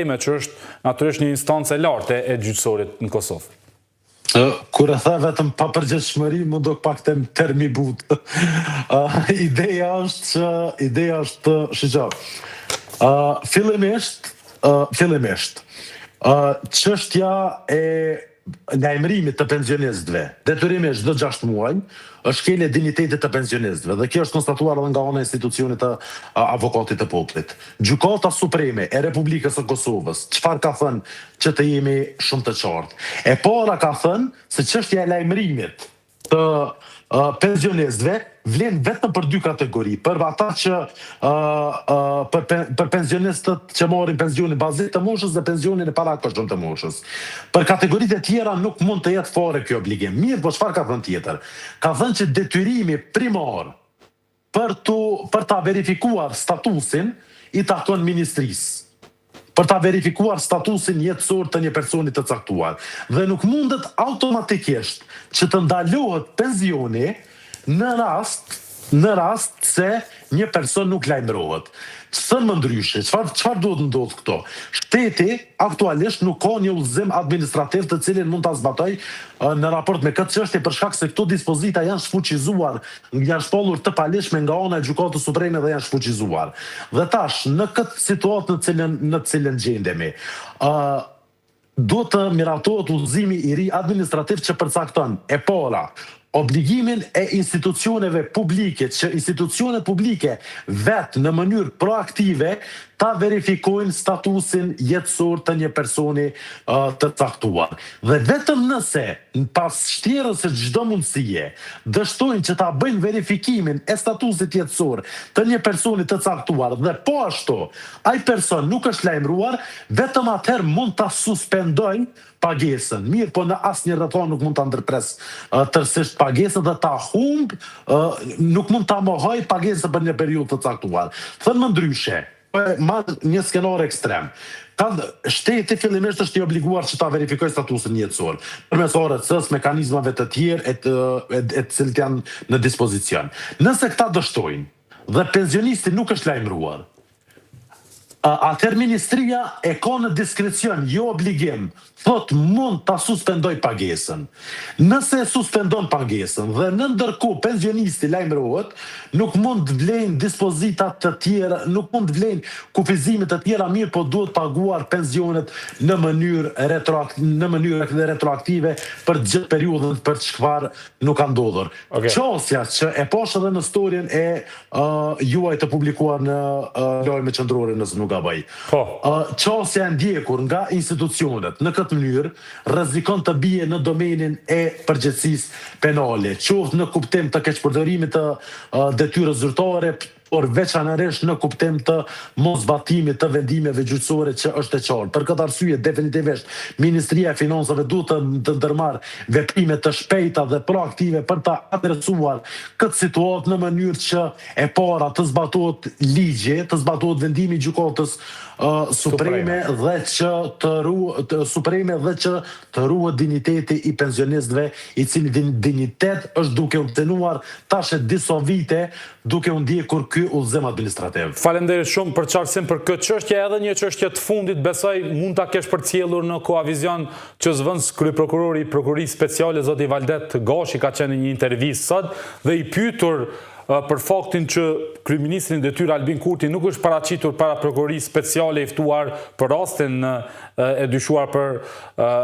që është natyrisht një instancë e lartë e gjyqësorit në Kosovë. Kur e tha vetëm pa përgjithshmëri, më do pak të termi but. Ideja është shqo. Fillimisht, çështja e lajmërimit të pensionistëve, detyrimisht çdo 6 muaj, është shkelje e dinjitetit të pensionistëve, dhe kjo është konstatuar edhe nga ana e institucionit të avokatit të popullit. Gjykata Supreme e Republikës së Kosovës, çfarë ka thënë që të jemi shumë të qartë? E para ka thënë se çështja e lajmërimit të pensionistëve vlen vetëm për 2 kategori, për ata që për pensionistët që marrin pensionin bazik të moshës dhe pensionin e parakoshëm të moshës. Për kategoritë e tjera nuk mund të jetë fare kjo obligim. Mirë, po çfarë ka thënë tjetër? Ka thënë që detyrimi primar për ta verifikuar statusin i takon ministrisë, për ta verifikuar statusin jetësor të një personi të caktuar. Dhe nuk mundet automatikisht që të ndalohet pensioni në rast se një person nuk lajmërohet. Thënë më ndryshe, çfarë duhet ndodhë këto? Shteti aktualisht nuk ka një udhëzim administrativ të cilin mund ta zbatoj në raport me këtë çështje, për shkak se këto dispozita janë shfuqizuar, janë shpallur të palishme nga ana e Gjykatës Supreme dhe janë shfuqizuar. Dhe tash, në këtë situatë në cilën gjendemi, duhet të miratohet udhëzimi i ri administrativ që përcakton e para obligimin e institucioneve publike, që institucionet publike vetë në mënyrë proaktive ta verifikojnë statusin jetësor të një personi të caktuar. Dhe vetëm nëse, pas shtjerës e çdo mundësie, dështojnë që ta bëjnë verifikimin e statusit jetësor të një personi të caktuar, dhe po ashtu, ai person nuk është lajmëruar, vetëm atëherë mund ta suspendojnë pagesën. Mirë, po në asnjë rrethon nuk mund ta ndërpres tërësisht pagesën dhe ta humb, nuk mund ta mohoj pagesën për një periudhë të caktuar. Thënë më ndryshe, një skenar ekstrem. Shteti fillimisht është i obliguar që ta verifikojë statusin jetësor, përmes ORC-s, mekanizmave të tjerë e cilët janë në dispozicion. Nëse këta dështojnë dhe pensionisti nuk është lajmëruar, atëherë ministria e ka në diskrecion, jo obligim, thot mund ta suspendoj pagesën. Nëse suspendon pagesën dhe në ndërkohë pensionisti lajmërohet, nuk mund vlejnë dispozitat të tjera, nuk mund vlejnë kufizimit të tjera, mirë, po duhet paguar pensionet në mënyrë retroaktive për gjithë periudhën për çfarë nuk ka ndodhur. Qasja që e pash edhe në storien e juaj të publikuar në lajme qendrore, nëse nuk gaboj. Qasja e ndjekur nga institucionet në këtë mënyrë rrezikon të bie në domenin e përgjegjësisë penale, qoftë në kuptim të keqpërdorimit të detyrës zyrtare, por veçanërisht në kuptim të mosbatimit të vendimeve gjyqësore që është e qartë. Për këtë arsye, definitivisht, Ministria e Financave duhet të ndërmarrë veprime të shpejta dhe proaktive për ta adresuar këtë situatë në mënyrë që e para të zbatohet ligji, të zbatohet vendimi i Gjykatës Supreme dhe që të ruhet dinjiteti i pensionistëve, i cili dinjitet është duke u tenuar tash disa vite duke u ndjekur ky udhëzim administrativ. Faleminderit shumë për qartësim për këtë çështje, edhe një çështje të fundit besoj mund ta kesh përcjellur në koavizion që zvends kryeprokurori i prokurisë speciale zoti Valdet Gashi ka qenë në një intervistë sot dhe i pyetur për faktin që kryeministri në detyrë Albin Kurti nuk është paraqitur para prokurisë speciale i ftuar për rastin e dyshuar për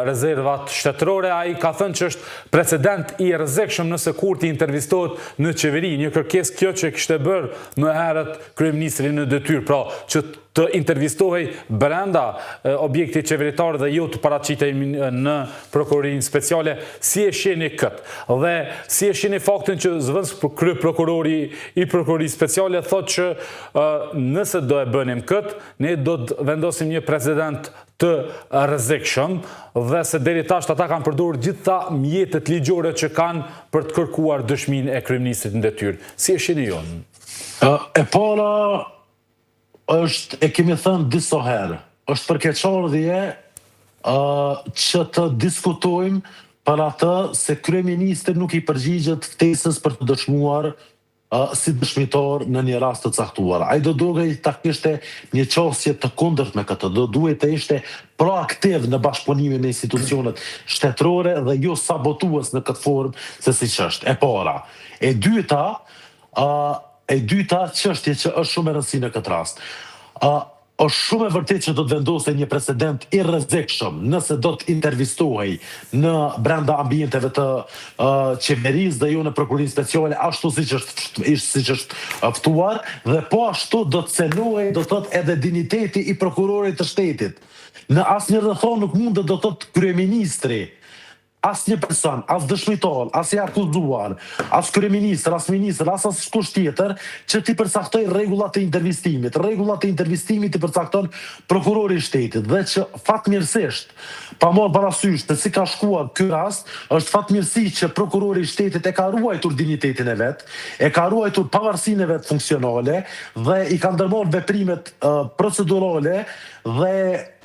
rezervat shtetërore, ai ka thënë që është precedent i rrezikshëm nëse Kurti intervistohet në qeveri, një kërkesë kjo që kishte bërë më herët kryeministri në detyrë, pra që të intervistohej brenda objektit qeveritar dhe jo të paraqitej në prokurorinë speciale. Si e shihni këtë? Dhe si e shihni faktin që zvends kryeprokurori i prokurorisë speciale thotë që nëse do e bënim këtë, ne do të vendosim një precedent të rrezikshëm dhe se deri tash ata kanë përdorur gjitha mjetet ligjore që kanë për të kërkuar dëshminë e kryeministrit në detyrë. Si e shihni ju? E para është, e kemi thënë disa herë, është përkeqardhje që të diskutojmë për atë se kryeministri nuk i përgjigjet ftesës për të dëshmuar si dëshmitar në një rast të caktuar. Ai do duhej ta kishte një qasje të kundërt me këtë, do duhet të ishte proaktiv në bashkëpunimin me institucionet shtetërore dhe jo sabotues në këtë formë se siç është. E para. E dyta çështje që është shumë e rëndësishme në këtë rast. Është shumë e vërtetë që do të vendosë një precedent i rrezikshëm nëse do të intervistohej në brenda ambienteve të qeverisë dhe jo në prokurorinë speciale, ashtu siç është ftuar, dhe po ashtu do të cenohej, do të thotë, edhe dinjiteti i prokurorit të shtetit. Në asnjë rrethon nuk mund do të thotë kryeministri, asnjë person, as dëshmitar, as i akuzuar, as kryeministër, as ministër, as askush tjetër që ti përcaktoj rregullat e intervistimit. Rregullat e intervistimit i përcakton prokurori i shtetit dhe që fatmirësisht, pa marrë parasysh se si ka shkuar ky rast, është fatmirësi që prokurori i shtetit e ka ruajtur dinjitetin e vet, e ka ruajtur pavarësinë e vet funksionale dhe i ka ndërmarrë veprimet procedurale dhe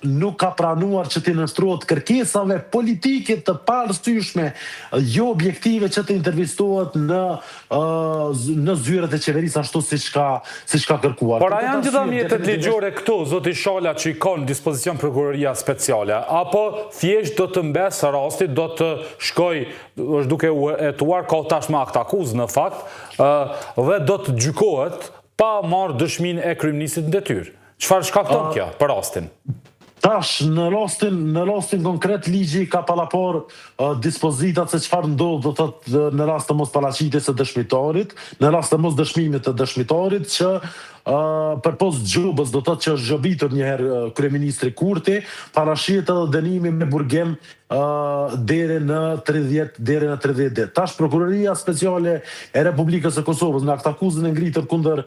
nuk ka pranuar që t'i nështrohet kërkesave politike të parësyshme, jo objektive që të intervistohet në zyrët e qeverisë ashtu siç ka kërkuar. Por a janë gjitha mjetet ligjore këtu, zoti Shala, që i ka në dispozicion prokuroria speciale, apo thjesht do të mbesë rastit, do të shkoj, është duke u hetuar, ka tashmë akt akuzë në fakt, dhe do të gjykohet pa marrë dëshminë e kryeministit në detyrë? Çfarë shkakton kjo për rastin? Tash, në rastin konkret, ligji ka parapor dispozitat se çfarë ndodh, do thotë, në rast të mos paraqitjes së dëshmitarit, në rast të mos dëshmimit të dëshmitarit, që përpos gjubës, do thotë që është zgjobitur një herë kryeministri Kurti, parashihet edhe dënimi me burgim deri në 30 ditë. Tash prokuroria speciale e Republikës së Kosovës në akt akuzën e ngritur kundër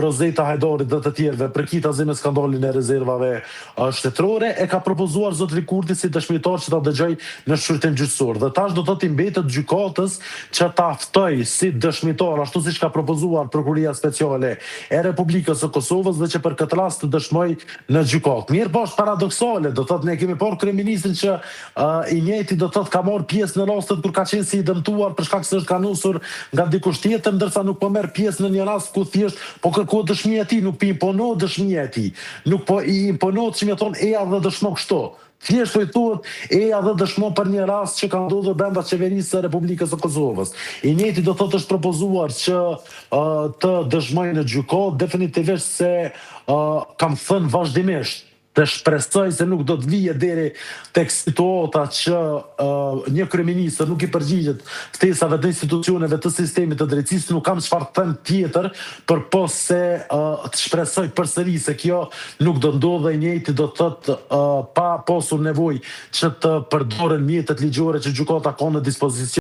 Rozeta Hajdarit dhe të tjerëve për kitazim me skandalin e rezervave shtetërore, e ka propozuar zotëri Kurti si dëshmitar që ta dëgjoj në shqyrtim gjyqësor. Dhe tash do të i mbetet gjykatës që ta ftoj si dëshmitar, ashtu siç ka propozuar prokuroria speciale e Republikës së Kosovës, dhe që për këtë rast të dëshmoj në gjykatë. Mirë, po është paradoksale, do thotë, ne kemi parë kryeministrin që i njëjti do thotë ka marrë pjesë në rastet kur ka qenë si i dëmtuar për shkak se është kanusur nga dikush tjetër, ndërsa nuk po merr pjesë në një rast ku thjesht po kërkohet dëshmia e tij, nuk po imponohet dëshmia e tij, nuk po i imponohet, si më thon, eja dhe dëshmo kështu. Thjesht po i thuhet eja dhe dëshmo për një rast që ka ndodhur brenda qeverisë së Republikës së Kosovës. I njëjti do thotë është propozuar që të dëshmojë në gjykatë, definitivisht se kam thënë vazhdimisht dhe shpresoj se nuk do të vijë deri tek situata që një kryeministër nuk i përgjigjet ftesave të institucioneve të sistemit të drejtësisë, nuk kam çfarë të them tjetër përpos se të shpresoj përsëri se kjo nuk do ndodhë, i njëjti do të thotë pa pasur nevojë që të përdoren mjetet ligjore që gjykata ka në dispozicion